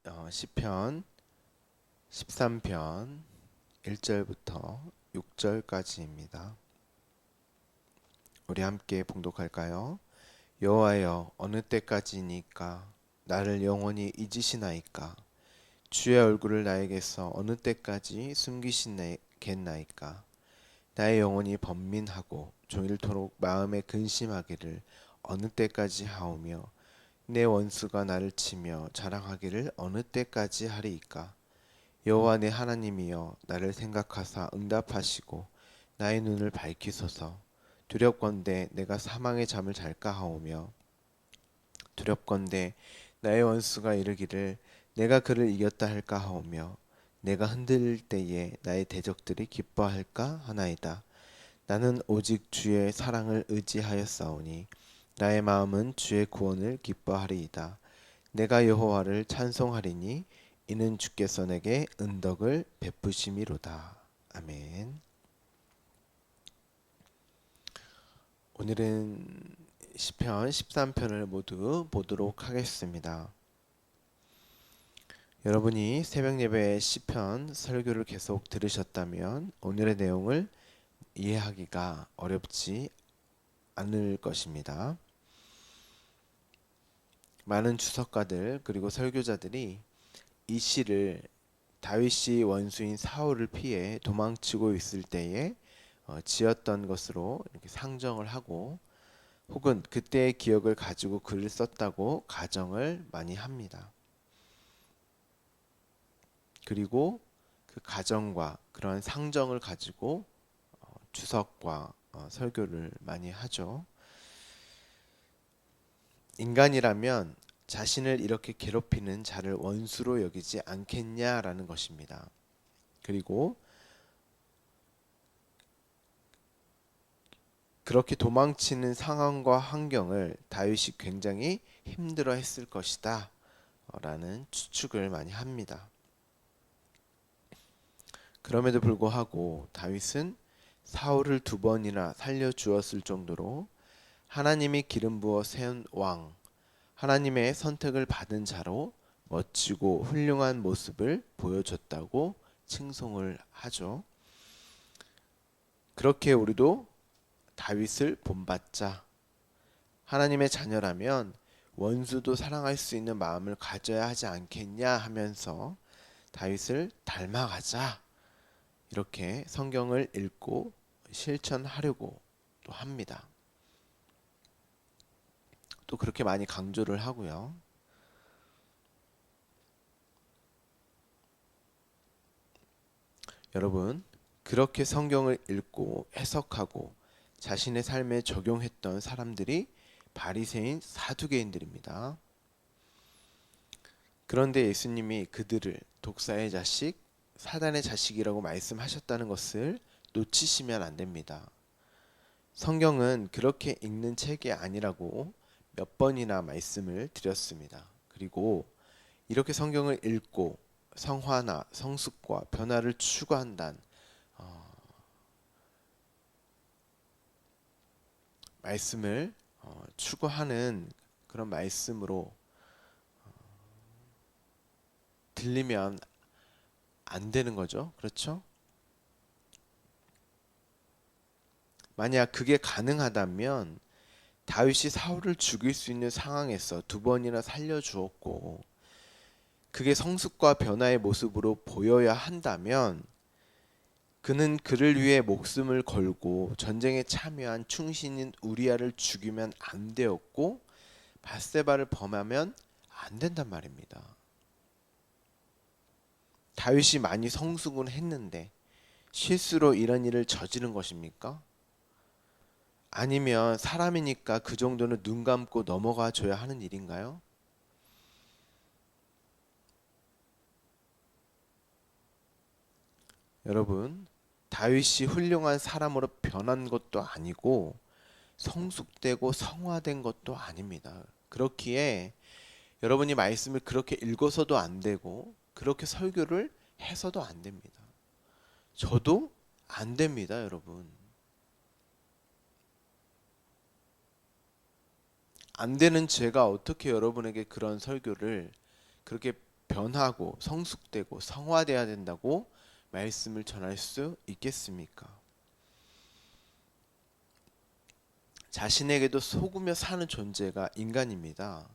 시편 13편 1절부터 6절까지입니다. 우리 함께 봉독할까요? 여호와여, 어느 때까지니까 나를 영원히 잊으시나이까? 주의 얼굴을 나에게서 어느 때까지 숨기시겠나이까? 나의 영혼이 번민하고 종일토록 마음에 근심하기를 어느 때까지 하오며, 내 원수가 나를 치며 자랑하기를 어느 때까지 하리이까? 여호와 내 하나님이여, 나를 생각하사 응답하시고 나의 눈을 밝히소서. 두렵건대 내가 사망의 잠을 잘까 하오며, 두렵건대 나의 원수가 이르기를 내가 그를 이겼다 할까 하오며, 내가 흔들릴 때에 나의 대적들이 기뻐할까 하나이다. 나는 오직 주의 사랑을 의지하였사오니 나의 마음은 주의 구원을 기뻐하리이다. 내가 여호와를 찬송하리니 이는 주께서 내게 은덕을 베푸심이로다. 아멘. 오늘은 시편 13편을 모두 보도록 하겠습니다. 여러분이 새벽 예배 시편 설교를 계속 들으셨다면 오늘의 내용을 이해하기가 어렵지 않을 것입니다. 많은 주석가들 그리고 설교자들이 이 시를 다윗이 원수인 사울을 피해 도망치고 있을 때에 지었던 것으로 이렇게 상정을 하고, 혹은 그때의 기억을 가지고 글을 썼다고 가정을 많이 합니다. 그리고 그 가정과 그러한 상정을 가지고 주석과 설교를 많이 하죠. 인간이라면 자신을 이렇게 괴롭히는 자를 원수로 여기지 않겠냐라는 것입니다. 그리고 그렇게 도망치는 상황과 환경을 다윗이 굉장히 힘들어 했을 것이다 라는 추측을 많이 합니다. 그럼에도 불구하고 다윗은 사울을 2번이나 살려주었을 정도로 하나님이 기름 부어 세운 왕, 하나님의 선택을 받은 자로 멋지고 훌륭한 모습을 보여줬다고 칭송을 하죠. 그렇게 우리도 다윗을 본받자. 하나님의 자녀라면 원수도 사랑할 수 있는 마음을 가져야 하지 않겠냐 하면서 다윗을 닮아가자, 이렇게 성경을 읽고 실천하려고 또 합니다. 또 그렇게 많이 강조를 하고요. 여러분, 그렇게 성경을 읽고 해석하고 자신의 삶에 적용했던 사람들이 바리새인 사두개인들입니다. 그런데 예수님이 그들을 독사의 자식, 사단의 자식이라고 말씀하셨다는 것을 놓치시면 안 됩니다. 성경은 그렇게 읽는 책이 아니라고 몇 번이나 말씀을 드렸습니다. 그리고 이렇게 성경을 읽고 성화나 성숙과 변화를 추구한다는 말씀을 추구하는 그런 말씀으로 들리면 안 되는 거죠. 그렇죠? 만약 그게 가능하다면 다윗이 사울을 죽일 수 있는 상황에서 2번이나 살려주었고, 그게 성숙과 변화의 모습으로 보여야 한다면 그는 그를 위해 목숨을 걸고 전쟁에 참여한 충신인 우리아를 죽이면 안 되었고, 밧세바를 범하면 안 된단 말입니다. 다윗이 많이 성숙은 했는데 실수로 이런 일을 저지른 것입니까? 아니면 사람이니까 그 정도는 눈 감고 넘어가 줘야 하는 일인가요? 여러분, 다윗이 훌륭한 사람으로 변한 것도 아니고 성숙되고 성화된 것도 아닙니다. 그렇기에 여러분이 말씀을 그렇게 읽어서도 안 되고 그렇게 설교를 해서도 안 됩니다. 저도 안 됩니다, 여러분. 안 되는 제가 어떻게 여러분에게 그런 설교를 그렇게 변하고 성숙되고 성화돼야 된다고 말씀을 전할 수 있겠습니까? 자신에게도 속으며 사는 존재가 인간입니다.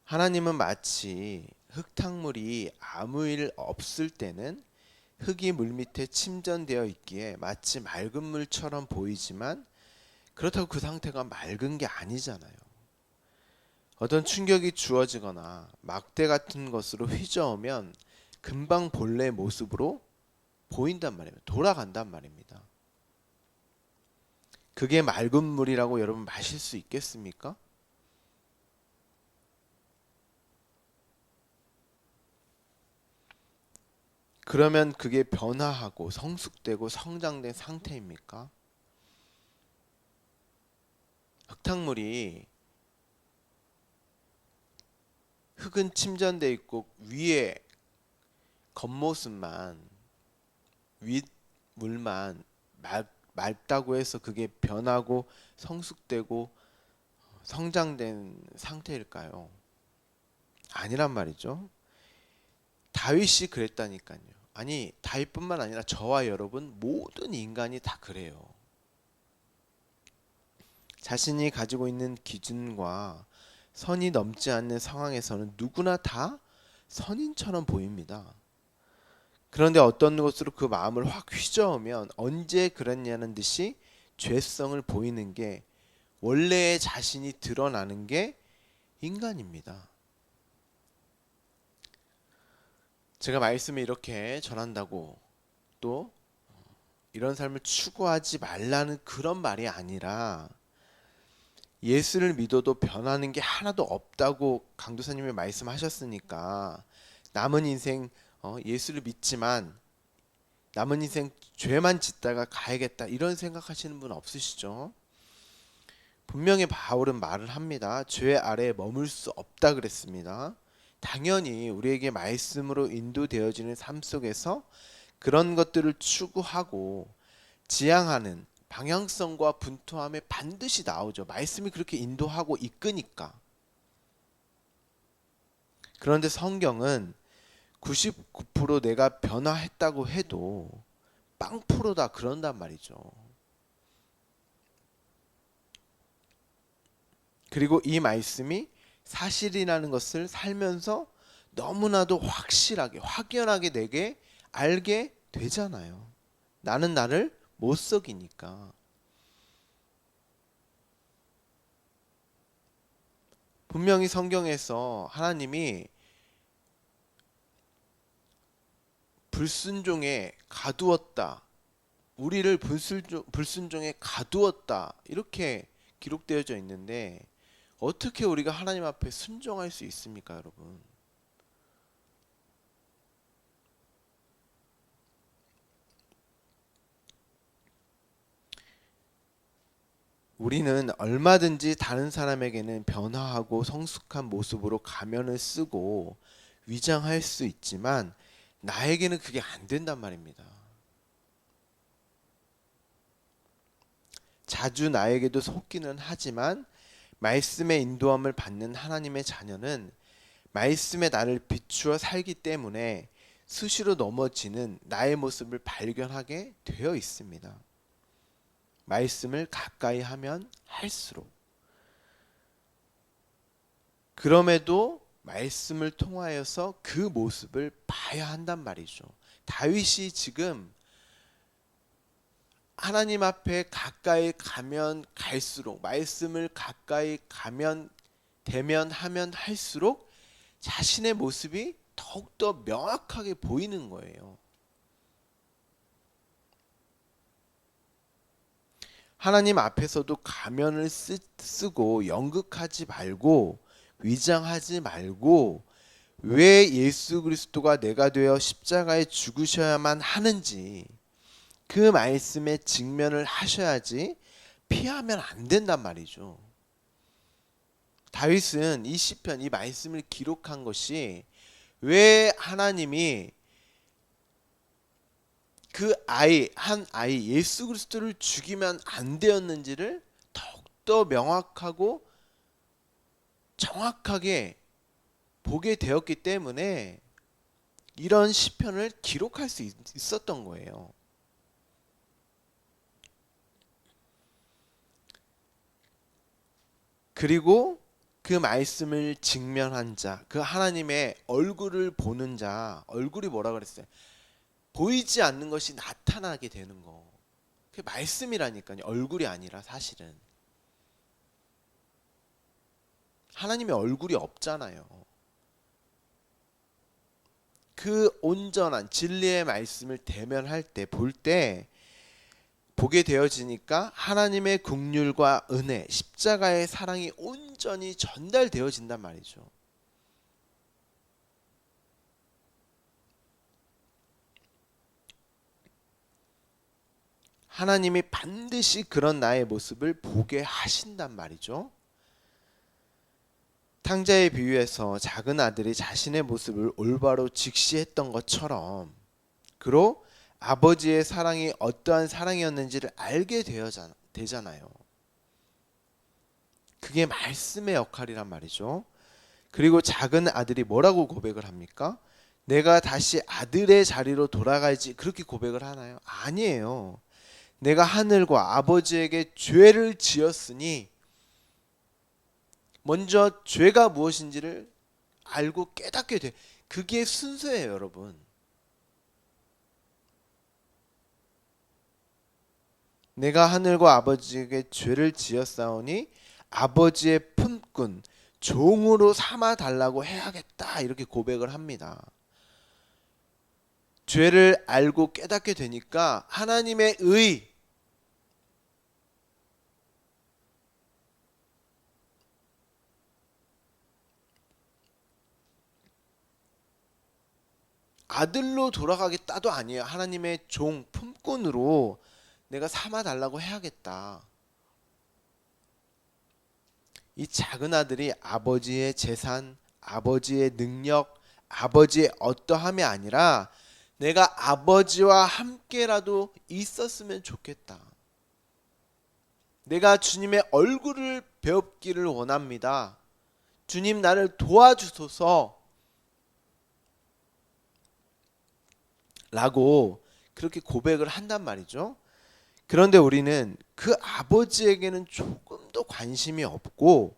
하나님은 마치 흙탕물이 아무 일 없을 때는 흙이 물밑에 침전되어 있기에 마치 맑은 물처럼 보이지만 그렇다고 그 상태가 맑은 게 아니잖아요. 어떤 충격이 주어지거나 막대 같은 것으로 휘저으면 금방 본래 모습으로 보인단 말입니다. 돌아간단 말입니다. 그게 맑은 물이라고 여러분 마실 수 있겠습니까? 그러면 그게 변화하고 성숙되고 성장된 상태입니까? 흙탕물이 흙은 침전돼 있고 위에 겉모습만 윗물만 맑다고 해서 그게 변하고 성숙되고 성장된 상태일까요? 아니란 말이죠. 다윗이 그랬다니까요. 아니 다윗뿐만 아니라 저와 여러분 모든 인간이 다 그래요. 자신이 가지고 있는 기준과 선이 넘지 않는 상황에서는 누구나 다 선인처럼 보입니다. 그런데 어떤 것으로 그 마음을 확 휘저으면 언제 그랬냐는 듯이 죄성을 보이는 게 원래의 자신이 드러나는 게 인간입니다. 제가 말씀을 이렇게 전한다고 또 이런 삶을 추구하지 말라는 그런 말이 아니라 예수를 믿어도 변하는 게 하나도 없다고 강도사님이 말씀하셨으니까 남은 인생 예수를 믿지만 남은 인생 죄만 짓다가 가야겠다 이런 생각하시는 분 없으시죠? 분명히 바울은 말을 합니다. 죄 아래에 머물 수 없다 그랬습니다. 당연히 우리에게 말씀으로 인도되어지는 삶 속에서 그런 것들을 추구하고 지향하는 방향성과 분투함에 반드시 나오죠. 말씀이 그렇게 인도하고 이끄니까. 그런데 성경은 99% 내가 변화했다고 해도 0%다 그런단 말이죠. 그리고 이 말씀이 사실이라는 것을 살면서 너무나도 확실하게 확연하게 내게 알게 되잖아요. 나는 나를 못 속이니까. 분명히 성경에서 하나님이 불순종에 가두었다. 우리를 불순종에 가두었다. 이렇게 기록되어져 있는데 어떻게 우리가 하나님 앞에 순종할 수 있습니까, 여러분? 우리는 얼마든지 다른 사람에게는 변화하고 성숙한 모습으로 가면을 쓰고 위장할 수 있지만 나에게는 그게 안 된단 말입니다. 자주 나에게도 속기는 하지만 말씀의 인도함을 받는 하나님의 자녀는 말씀에 나를 비추어 살기 때문에 수시로 넘어지는 나의 모습을 발견하게 되어 있습니다. 말씀을 가까이 하면 할수록. 그럼에도 말씀을 통하여서 그 모습을 봐야 한단 말이죠. 다윗이 지금 하나님 앞에 가까이 가면 갈수록 말씀을 가까이 가면 대면하면 할수록 자신의 모습이 더욱더 명확하게 보이는 거예요. 하나님 앞에서도 가면을 쓰고 연극하지 말고 위장하지 말고 왜 예수 그리스도가 내가 되어 십자가에 죽으셔야만 하는지 그 말씀에 직면을 하셔야지 피하면 안 된단 말이죠. 다윗은 이 시편 이 말씀을 기록한 것이 왜 하나님이 그 한 아이 예수 그리스도를 죽이면 안 되었는지를 더욱더 명확하고 정확하게 보게 되었기 때문에 이런 시편을 기록할 수 있었던 거예요. 그리고 그 말씀을 직면한 자, 그 하나님의 얼굴을 보는 자, 얼굴이 뭐라 그랬어요? 보이지 않는 것이 나타나게 되는 거. 그게 말씀이라니까요. 얼굴이 아니라 사실은. 하나님의 얼굴이 없잖아요. 그 온전한 진리의 말씀을 대면할 때, 볼 때 보게 되어지니까 하나님의 긍휼과 은혜, 십자가의 사랑이 온전히 전달되어진단 말이죠. 하나님이 반드시 그런 나의 모습을 보게 하신단 말이죠. 탕자의 비유에서 작은 아들이 자신의 모습을 올바로 직시했던 것처럼 그로 아버지의 사랑이 어떠한 사랑이었는지를 알게 되잖아요. 그게 말씀의 역할이란 말이죠. 그리고 작은 아들이 뭐라고 고백을 합니까? 내가 다시 아들의 자리로 돌아갈지 그렇게 고백을 하나요? 아니에요. 내가 하늘과 아버지에게 죄를 지었으니 먼저 죄가 무엇인지를 알고 깨닫게 돼. 그게 순서예요, 여러분. 내가 하늘과 아버지에게 죄를 지었사오니 아버지의 품꾼 종으로 삼아 달라고 해야겠다 이렇게 고백을 합니다. 죄를 알고 깨닫게 되니까 하나님의 의, 아들로 돌아가겠다도 아니에요. 하나님의 종 품꾼으로 내가 삼아 달라고 해야겠다. 이 작은 아들이 아버지의 재산, 아버지의 능력, 아버지의 어떠함이 아니라 내가 아버지와 함께라도 있었으면 좋겠다. 내가 주님의 얼굴을 배웁기를 원합니다. 주님 나를 도와주소서 라고 그렇게 고백을 한단 말이죠. 그런데 우리는 그 아버지에게는 조금도 관심이 없고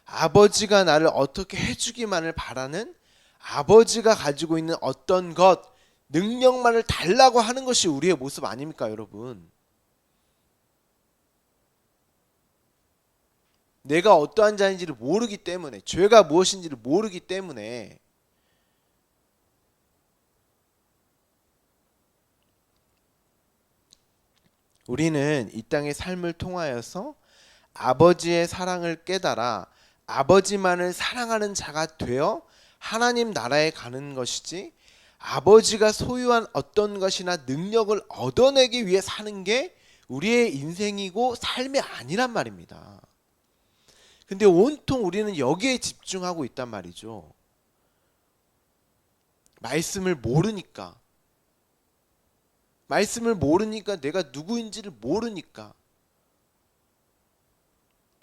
아버지가 나를 어떻게 해주기만을 바라는 아버지가 가지고 있는 어떤 것, 능력만을 달라고 하는 것이 우리의 모습 아닙니까, 여러분? 내가 어떠한 자인지를 모르기 때문에, 죄가 무엇인지를 모르기 때문에 우리는 이 땅의 삶을 통하여서 아버지의 사랑을 깨달아 아버지만을 사랑하는 자가 되어 하나님 나라에 가는 것이지 아버지가 소유한 어떤 것이나 능력을 얻어내기 위해 사는 게 우리의 인생이고 삶이 아니란 말입니다. 근데 온통 우리는 여기에 집중하고 있단 말이죠. 말씀을 모르니까. 말씀을 모르니까 내가 누구인지를 모르니까.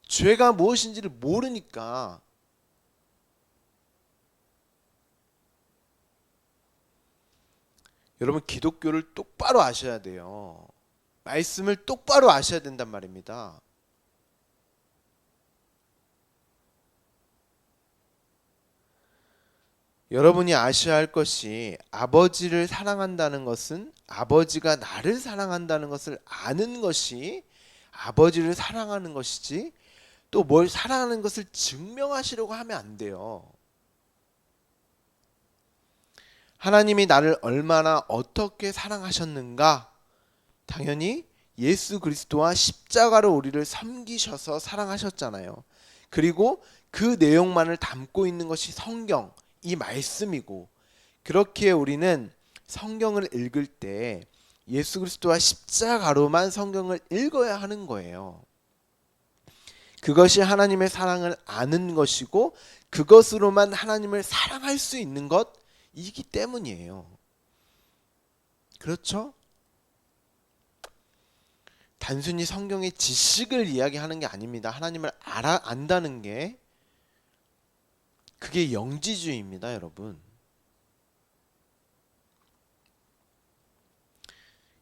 죄가 무엇인지를 모르니까. 여러분 기독교를 똑바로 아셔야 돼요. 말씀을 똑바로 아셔야 된단 말입니다. 여러분이 아셔야 할 것이 아버지를 사랑한다는 것은 아버지가 나를 사랑한다는 것을 아는 것이 아버지를 사랑하는 것이지 또 뭘 사랑하는 것을 증명하시려고 하면 안 돼요. 하나님이 나를 얼마나 어떻게 사랑하셨는가? 당연히 예수 그리스도와 십자가로 우리를 섬기셔서 사랑하셨잖아요. 그리고 그 내용만을 담고 있는 것이 성경, 이 말씀이고 그렇기에 우리는 성경을 읽을 때 예수 그리스도와 십자가로만 성경을 읽어야 하는 거예요. 그것이 하나님의 사랑을 아는 것이고 그것으로만 하나님을 사랑할 수 있는 것이기 때문이에요. 그렇죠? 단순히 성경의 지식을 이야기하는 게 아닙니다. 하나님을 안다는 게 그게 영지주의입니다, 여러분.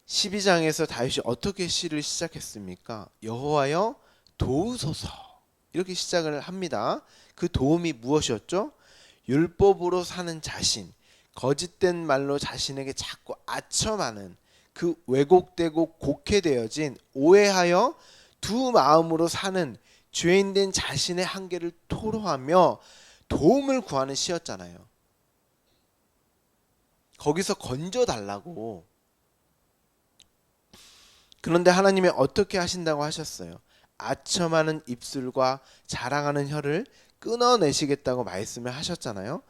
12장에서 다윗이 어떻게 시를 시작했습니까? 여호와여 도우소서, 이렇게 시작을 합니다. 그 도움이 무엇이었죠? 율법으로 사는 자신, 거짓된 말로 자신에게 자꾸 아첨하는 그 왜곡되고 곡해되어진, 오해하여 두 마음으로 사는 죄인된 자신의 한계를 토로하며 도움을 구하는 시였잖아요. 거기서 건져달라고. 그런데 하나님이 어떻게 하신다고 하셨어요? 아첨하는 입술과 자랑하는 혀를 끊어내시겠다고 말씀을 하셨잖아요.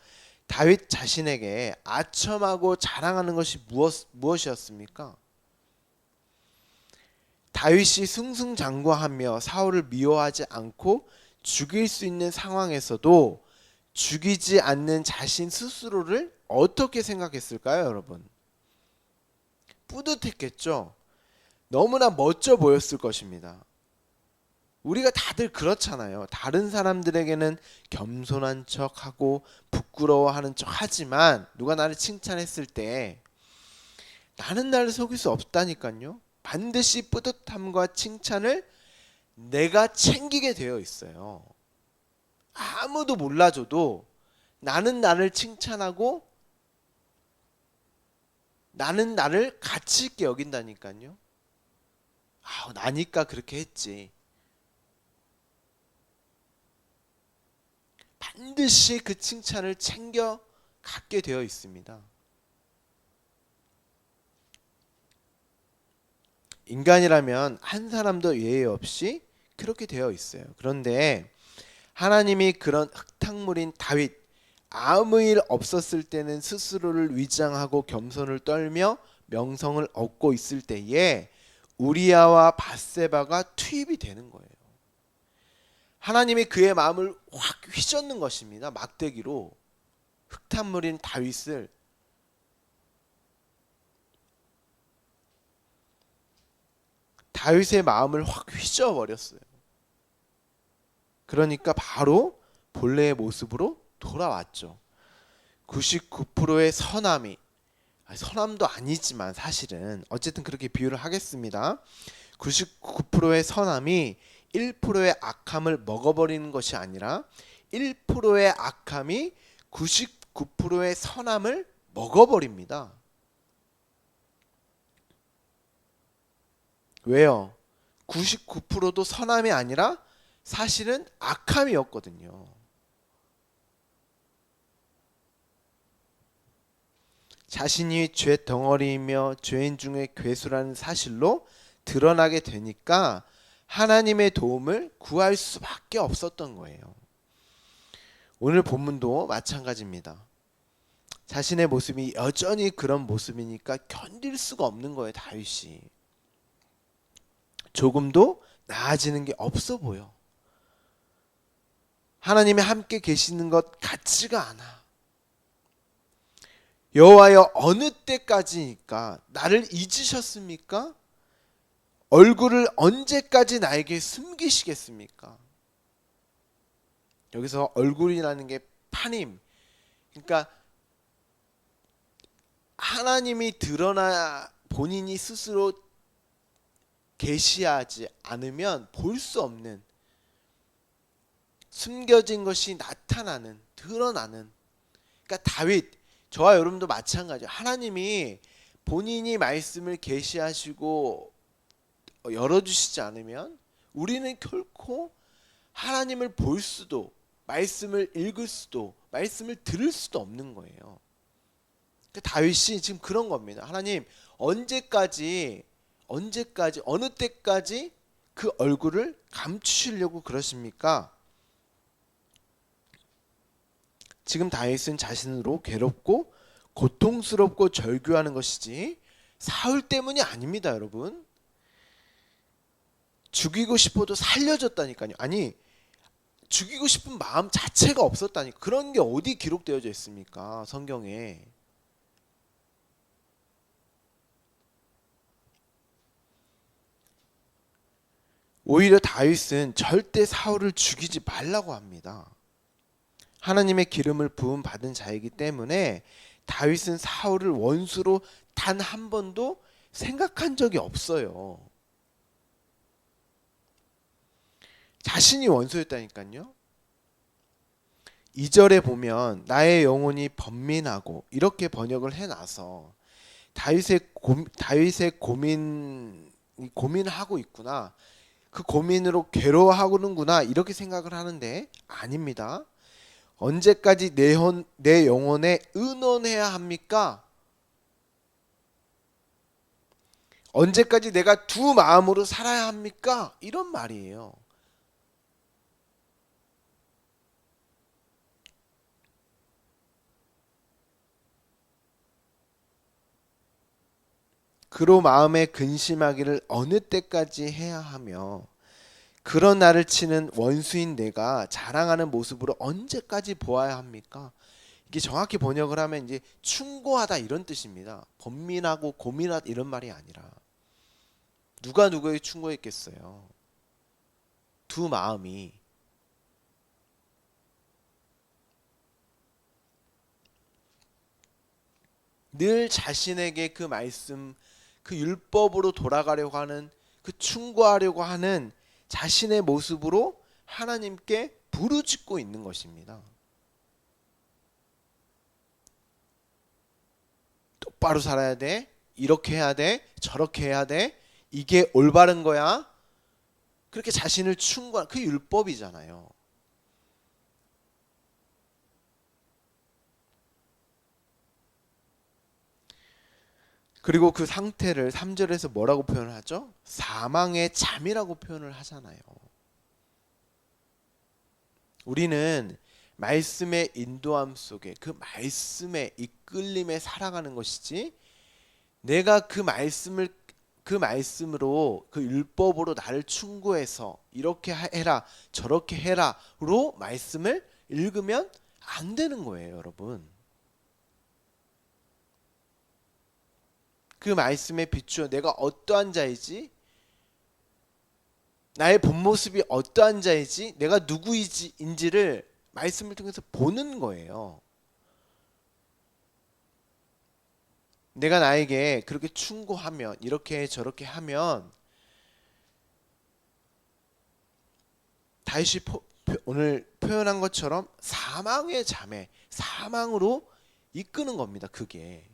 다윗 자신에게 아첨하고 자랑하는 것이 무엇이었습니까? 다윗이 승승장구하며 사울을 미워하지 않고 죽일 수 있는 상황에서도 죽이지 않는 자신 스스로를 어떻게 생각했을까요, 여러분? 뿌듯했겠죠. 너무나 멋져 보였을 것입니다. 우리가 다들 그렇잖아요. 다른 사람들에게는 겸손한 척하고 부끄러워하는 척 하지만 누가 나를 칭찬했을 때 나는 나를 속일 수 없다니까요. 반드시 뿌듯함과 칭찬을 내가 챙기게 되어 있어요. 아무도 몰라줘도 나는 나를 칭찬하고 나는 나를 가치 있게 여긴다니까요. 나니까 그렇게 했지. 반드시 그 칭찬을 챙겨 갖게 되어 있습니다. 인간이라면 한 사람도 예외 없이 그렇게 되어 있어요. 그런데 하나님이 그런 흙탕물인 다윗, 아무 일 없었을 때는 스스로를 위장하고 겸손을 떨며 명성을 얻고 있을 때에 우리아와 밧세바가 투입이 되는 거예요. 하나님이 그의 마음을 확 휘젓는 것입니다. 막대기로 흙탕물인 다윗을. 다윗의 마음을 확 휘저어버렸어요. 그러니까 바로 본래의 모습으로 돌아왔죠. 99%의 선함이, 선함도 아니지만 사실은 어쨌든 그렇게 비유를 하겠습니다. 99%의 선함이 1%의 악함을 먹어버리는 것이 아니라 1%의 악함이 99%의 선함을 먹어버립니다. 왜요? 99%도 선함이 아니라 사실은 악함이었거든요. 자신이 죄 덩어리이며 죄인 중에 괴수라는 사실로 드러나게 되니까 하나님의 도움을 구할 수밖에 없었던 거예요. 오늘 본문도 마찬가지입니다. 자신의 모습이 여전히 그런 모습이니까 견딜 수가 없는 거예요, 다윗이. 조금도 나아지는 게 없어 보여. 하나님이 함께 계시는 것 같지가 않아. 여호와여 어느 때까지니까 나를 잊으셨습니까? 얼굴을 언제까지 나에게 숨기시겠습니까? 여기서 얼굴이라는 게 파님, 그러니까 하나님이 드러나 본인이 스스로 계시하지 않으면 볼 수 없는, 숨겨진 것이 나타나는, 드러나는. 그러니까 다윗, 저와 여러분도 마찬가지예요. 하나님이 본인이 말씀을 계시하시고 열어주시지 않으면 우리는 결코 하나님을 볼 수도, 말씀을 읽을 수도, 말씀을 들을 수도 없는 거예요. 그러니까 다윗이 지금 그런 겁니다. 하나님, 언제까지 어느 때까지 그 얼굴을 감추시려고 그러십니까? 지금 다윗은 자신으로 괴롭고 고통스럽고 절규하는 것이지 사울 때문이 아닙니다, 여러분. 죽이고 싶어도 살려줬다니까요. 아니, 죽이고 싶은 마음 자체가 없었다니. 그런 게 어디 기록되어져 있습니까, 성경에. 오히려 다윗은 절대 사울을 죽이지 말라고 합니다. 하나님의 기름을 부음 받은 자이기 때문에 다윗은 사울을 원수로 단 한 번도 생각한 적이 없어요. 자신이 원수였다니까요. 2절에 보면 나의 영혼이 번민하고 이렇게 번역을 해놔서 다윗의 고민을 하고 있구나. 그 고민으로 괴로워하는구나 이렇게 생각을 하는데 아닙니다. 언제까지 내 영혼에 의논해야 합니까? 언제까지 내가 두 마음으로 살아야 합니까? 이런 말이에요. 그로 마음에 근심하기를 어느 때까지 해야 하며 그런 나를 치는 원수인 내가 자랑하는 모습으로 언제까지 보아야 합니까? 이게 정확히 번역을 하면 이제 충고하다 이런 뜻입니다. 번민하고 고민하다 이런 말이 아니라 누가 누구에게 충고했겠어요. 두 마음이 늘 자신에게 그 말씀, 그 율법으로 돌아가려고 하는 그 충고하려고 하는 자신의 모습으로 하나님께 부르짖고 있는 것입니다. 똑바로 살아야 돼. 이렇게 해야 돼. 저렇게 해야 돼. 이게 올바른 거야. 그렇게 자신을 충고한 그 율법이잖아요. 그리고 그 상태를 3절에서 뭐라고 표현을 하죠? 사망의 잠이라고 표현을 하잖아요. 우리는 말씀의 인도함 속에 그 말씀의 이끌림에 살아가는 것이지 내가 그 말씀으로 그 율법으로 나를 충고해서 이렇게 해라 저렇게 해라로 말씀을 읽으면 안 되는 거예요, 여러분. 그 말씀에 비추어 내가 어떠한 자이지, 나의 본 모습이 어떠한 자이지, 내가 누구인지를 말씀을 통해서 보는 거예요. 내가 나에게 그렇게 충고하면 이렇게 저렇게 하면 다윗이 오늘 표현한 것처럼 사망의 잠에 사망으로 이끄는 겁니다. 그게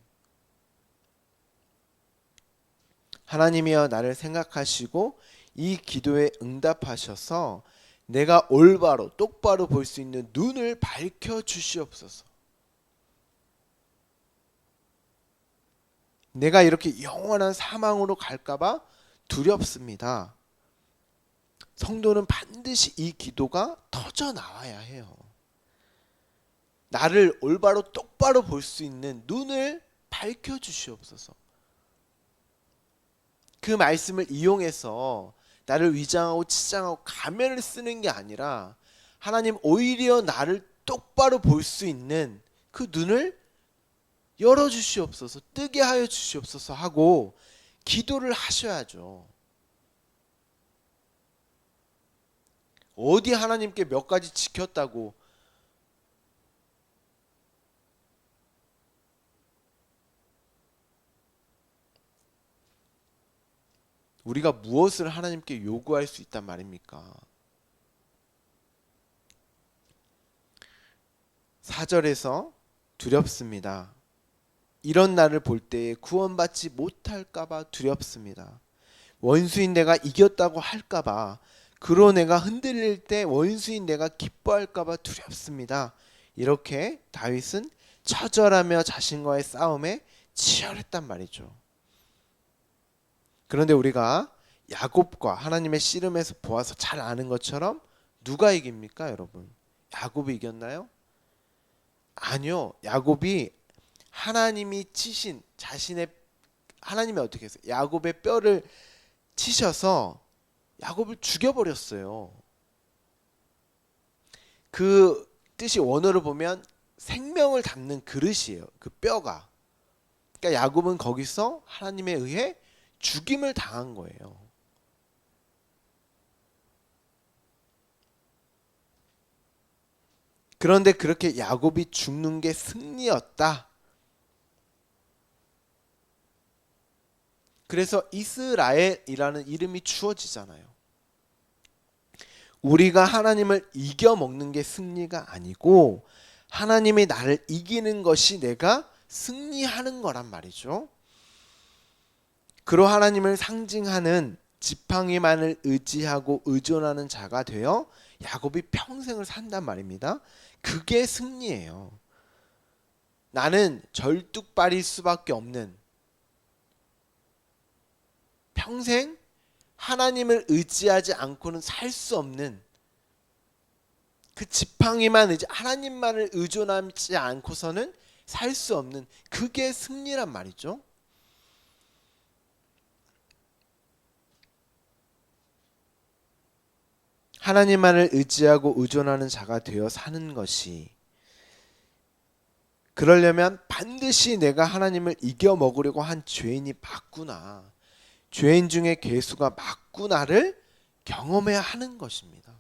하나님이여 나를 생각하시고 이 기도에 응답하셔서 내가 올바로 똑바로 볼 수 있는 눈을 밝혀 주시옵소서. 내가 이렇게 영원한 사망으로 갈까봐 두렵습니다. 성도는 반드시 이 기도가 터져 나와야 해요. 나를 올바로 똑바로 볼 수 있는 눈을 밝혀 주시옵소서. 그 말씀을 이용해서 나를 위장하고 치장하고 가면을 쓰는 게 아니라 하나님 오히려 나를 똑바로 볼 수 있는 그 눈을 열어 주시옵소서, 뜨게 하여 주시옵소서 하고 기도를 하셔야죠. 어디 하나님께 몇 가지 지켰다고 우리가 무엇을 하나님께 요구할 수 있단 말입니까? 4절에서 두렵습니다. 이런 날을 볼 때에 구원받지 못할까봐 두렵습니다. 원수인 내가 이겼다고 할까봐, 그로 내가 흔들릴 때 원수인 내가 기뻐할까봐 두렵습니다. 이렇게 다윗은 처절하며 자신과의 싸움에 치열했단 말이죠. 그런데 우리가 야곱과 하나님의 씨름에서 보아서 잘 아는 것처럼 누가 이깁니까, 여러분? 야곱이 이겼나요? 아니요. 야곱이 하나님이 치신 자신의 하나님이 어떻게 했어요? 야곱의 뼈를 치셔서 야곱을 죽여버렸어요. 그 뜻이 원어로 보면 생명을 담는 그릇이에요. 그 뼈가. 그러니까 야곱은 거기서 하나님에 의해 죽임을 당한 거예요. 그런데 그렇게 야곱이 죽는 게 승리였다. 그래서 이스라엘이라는 이름이 주어지잖아요. 우리가 하나님을 이겨먹는 게 승리가 아니고 하나님이 나를 이기는 것이 내가 승리하는 거란 말이죠. 그로 하나님을 상징하는 지팡이만을 의지하고 의존하는 자가 되어 야곱이 평생을 산단 말입니다. 그게 승리예요. 나는 절뚝발일 수밖에 없는, 평생 하나님을 의지하지 않고는 살 수 없는, 그 지팡이만 하나님만을 의존하지 않고서는 살 수 없는, 그게 승리란 말이죠. 하나님만을 의지하고 의존하는 자가 되어 사는 것이, 그러려면 반드시 내가 하나님을 이겨 먹으려고 한 죄인이 맞구나, 죄인 중에 괴수가 맞구나를 경험해야 하는 것입니다.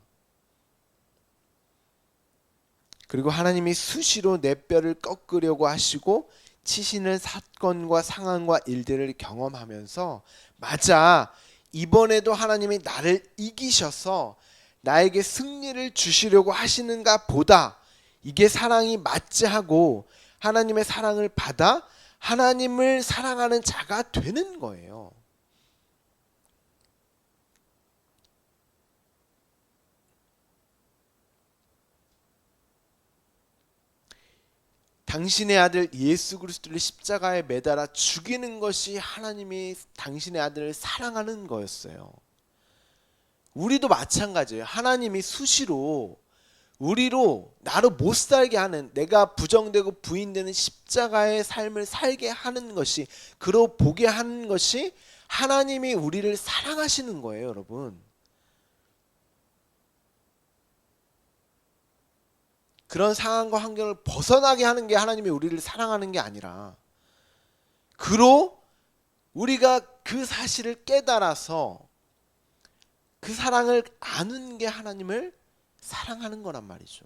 그리고 하나님이 수시로 내 뼈를 꺾으려고 하시고 치시는 사건과 상황과 일들을 경험하면서, 맞아, 이번에도 하나님이 나를 이기셔서 나에게 승리를 주시려고 하시는가 보다, 이게 사랑이 맞지 하고 하나님의 사랑을 받아 하나님을 사랑하는 자가 되는 거예요. 당신의 아들 예수 그리스도를 십자가에 매달아 죽이는 것이 하나님이 당신의 아들을 사랑하는 거였어요. 우리도 마찬가지예요. 하나님이 수시로 우리로 나로 못 살게 하는, 내가 부정되고 부인되는 십자가의 삶을 살게 하는 것이, 그로 보게 하는 것이 하나님이 우리를 사랑하시는 거예요, 여러분. 그런 상황과 환경을 벗어나게 하는 게 하나님이 우리를 사랑하는 게 아니라, 그로 우리가 그 사실을 깨달아서 그 사랑을 아는 게 하나님을 사랑하는 거란 말이죠.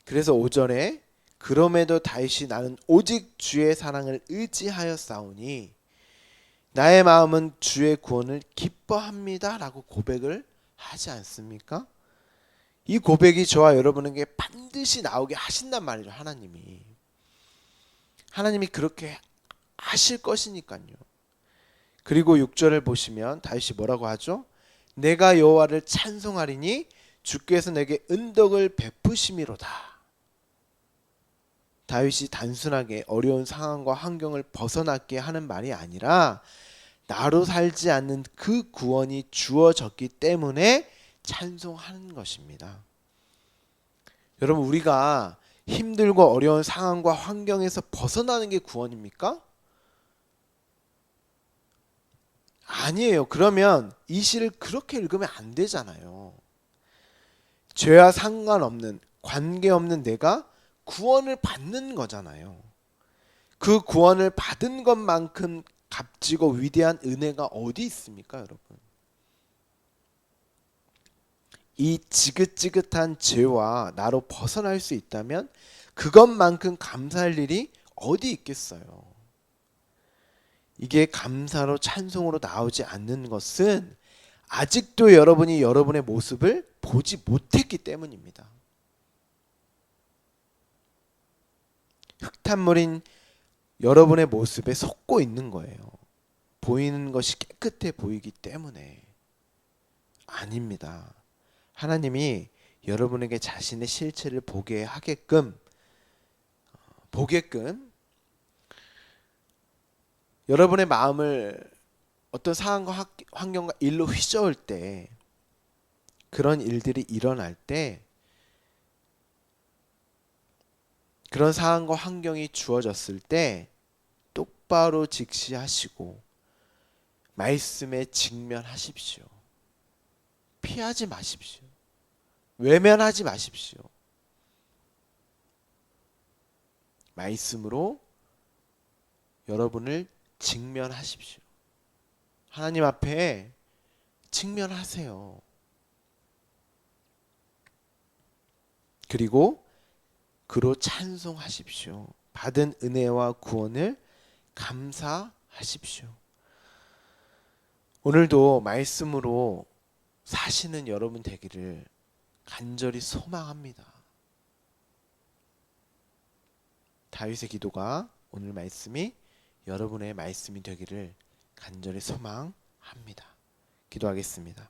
그래서 5절에 그럼에도 다윗이 나는 오직 주의 사랑을 의지하여 싸우니 나의 마음은 주의 구원을 기뻐합니다 라고 고백을 하지 않습니까? 이 고백이 저와 여러분에게 반드시 나오게 하신단 말이죠. 하나님이 그렇게 하실 것이니까요. 그리고 6절을 보시면 다윗이 뭐라고 하죠? 내가 여호와를 찬송하리니 주께서 내게 은덕을 베푸심이로다. 다윗이 단순하게 어려운 상황과 환경을 벗어났게 하는 말이 아니라 나로 살지 않는 그 구원이 주어졌기 때문에 찬송하는 것입니다. 여러분, 우리가 힘들고 어려운 상황과 환경에서 벗어나는 게 구원입니까? 아니에요. 그러면 이 시를 그렇게 읽으면 안 되잖아요. 죄와 상관없는, 관계없는 내가 구원을 받는 거잖아요. 그 구원을 받은 것만큼 값지고 위대한 은혜가 어디 있습니까, 여러분? 이 지긋지긋한 죄와 나로 벗어날 수 있다면 그것만큼 감사할 일이 어디 있겠어요. 이게 감사로 찬송으로 나오지 않는 것은 아직도 여러분이 여러분의 모습을 보지 못했기 때문입니다. 흙탕물인 여러분의 모습에 속고 있는 거예요. 보이는 것이 깨끗해 보이기 때문에. 아닙니다. 하나님이 여러분에게 자신의 실체를 보게 하게끔 여러분의 마음을 어떤 상황과 환경과 일로 휘저을 때, 그런 일들이 일어날 때, 그런 상황과 환경이 주어졌을 때 똑바로 직시하시고 말씀에 직면하십시오. 피하지 마십시오. 외면하지 마십시오. 말씀으로 여러분을 직면하십시오. 하나님 앞에 직면하세요. 그리고 그로 찬송하십시오. 받은 은혜와 구원을 감사하십시오. 오늘도 말씀으로 사시는 여러분 되기를 간절히 소망합니다. 다윗의 기도가 오늘 말씀이 여러분의 말씀이 되기를 간절히 소망합니다. 기도하겠습니다.